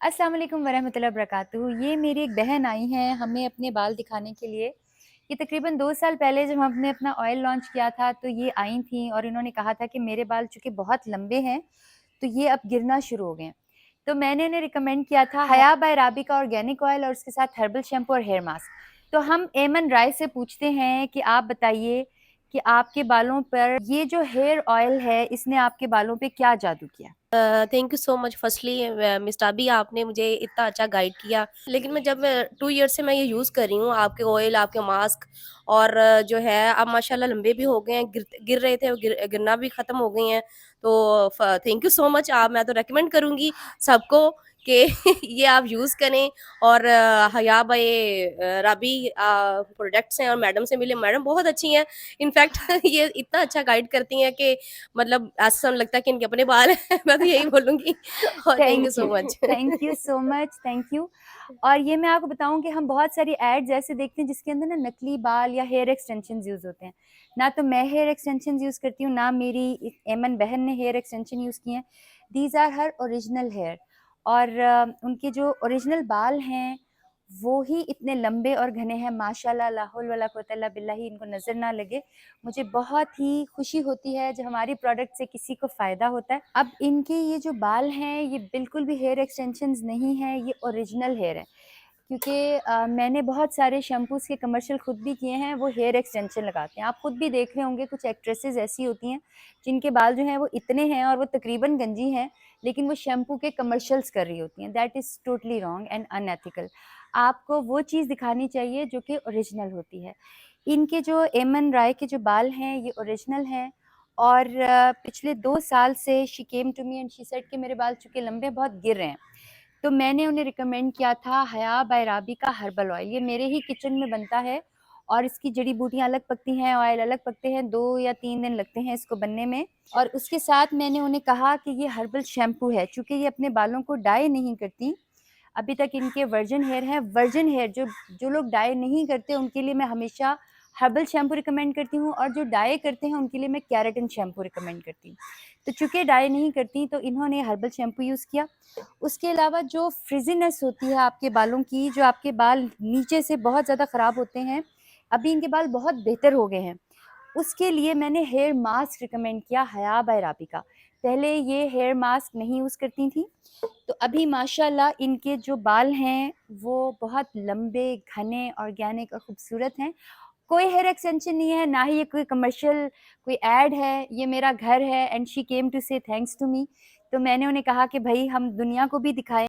अस्सलाम वालेकुम वरहमतुल्लाहि वबरकातुहू। ये मेरी एक बहन आई हैं हमें अपने बाल दिखाने के लिए। ये तकरीबन 2 साल पहले जब हमने अपना ऑयल लॉन्च किया था तो ये आई थीं और इन्होंने कहा था कि मेरे बाल चूँकि बहुत लंबे हैं, तो ये अब गिरना शुरू हो गए हैं। तो मैंने इन्हें रिकमेंड किया था हया बाय राबी का ऑर्गेनिक ऑयल और उसके साथ हर्बल शैम्पू और हेयर मास्क। तो हम एमन राय से पूछते हैं कि आप बताइए कि आपके बालों पर ये जो हेयर ऑयल है, इसने आपके बालों पे क्या जादू किया? Thank you so much firstly miss टाबी, आपने मुझे इतना अच्छा गाइड किया। लेकिन मैं जब 2 ईयर से मैं ये यूज़ कर रही हूँ आपके ऑयल, आपके मास्क, और जो है अब माशाल्लाह लंबे भी हो गए हैं, गिर रहे थे, गिरना भी ख़त्म हो गई हैं। तो थैंक यू सो मच। आप मैं तो रेकमेंड करूँगी सबको कि ये आप यूज़ करें। और हया बाय राबी प्रोडक्ट्स हैं, और मैडम से मिले, मैडम बहुत अच्छी हैं। इनफैक्ट ये इतना अच्छा गाइड करती हैं कि मतलब ऐसा लगता है कि इनके अपने बाल हैं। मैं तो यही बोलूँगी। और thank you so much. Thank you so much, thank you. और ये मैं आपको बताऊँ कि हम बहुत सारी एड्स ऐसे देखते हैं जिसके अंदर ना नकली बाल या हेयर एक्सटेंशंस यूज़ होते हैं। ना तो मैं हेयर एक्सटेंशंस यूज़ करती हूँ, ना मेरी एमन बहन ने हेयर एक्सटेंशन यूज़ किए हैं। These are her original hair और उनके जो ओरिजिनल बाल हैं, वो ही इतने लंबे और घने हैं माशाल्लाह, ला हौल वला कुव्वता इल्ला बिल्लाह, इनको नज़र ना लगे। मुझे बहुत ही खुशी होती है जब हमारी प्रोडक्ट से किसी को फ़ायदा होता है। अब इनके ये जो बाल हैं, ये बिल्कुल भी हेयर एक्सटेंशंस नहीं हैं, ये ओरिजिनल हेयर है। क्योंकि मैंने बहुत सारे शैम्पूज़ के कमर्शियल खुद भी किए हैं, वो हेयर एक्सटेंशन लगाते हैं। आप खुद भी देख रहे होंगे कुछ एक्ट्रेसेस ऐसी होती हैं, जिनके बाल जो हैं वो इतने हैं और वो तकरीबन गंजी हैं, लेकिन वो शैम्पू के कमर्शियल्स कर रही होती हैं। That is totally wrong and unethical. आपको वो चीज़ दिखानी चाहिए जो कि ओरिजिनल होती है। इनके जो एमन राय के जो बाल हैं, ये ओरिजिनल हैं और पिछले 2 साल से she came to me and she said कि मेरे बाल चूँकि लंबे बहुत गिर रहे हैं। तो मैंने उन्हें रिकमेंड किया था हया बाय राबी का हर्बल ऑयल। ये मेरे ही किचन में बनता है और इसकी जड़ी-बूटियाँ अलग पकती हैं, ऑयल अलग पकते हैं, 2 या 3 दिन लगते हैं इसको बनने में। और उसके साथ मैंने उन्हें कहा कि ये हर्बल शैम्पू है, चूँकि ये अपने बालों को डाई नहीं करती। अभी तक इनके वर्जिन हेयर हैं। वर्जिन हेयर जो जो लोग डाई नहीं करते, उनके लिए मैं हमेशा हर्बल शैम्पू रिकमेंड करती हूँ और जो डाई करते हैं, उनके लिए मैं केराटिन शैम्पू रिकमेंड करती हूँ। तो चूँकि डाई नहीं करती, तो इन्होंने हर्बल शैम्पू यूज़ किया। उसके अलावा जो फ्रिज़ीनेस होती है आपके बालों की, जो आपके बाल नीचे से बहुत ज़्यादा ख़राब होते हैं, अभी इनके बाल बहुत बेहतर हो गए हैं। उसके लिए मैंने हेयर मास्क रिकमेंड किया हया बाय राबी का। पहले ये हेयर मास्क नहीं यूज़ करती थीं, तो अभी माशाल्लाह इनके जो बाल हैं, वो बहुत लंबे, घने, ऑर्गेनिक और खूबसूरत हैं। कोई हेयर एक्सटेंशन नहीं है, ना ही ये कोई कमर्शियल कोई ऐड है, ये मेरा घर है एंड शी केम टू से थैंक्स टू मी। तो मैंने उन्हें कहा कि भई हम दुनिया को भी दिखाएँ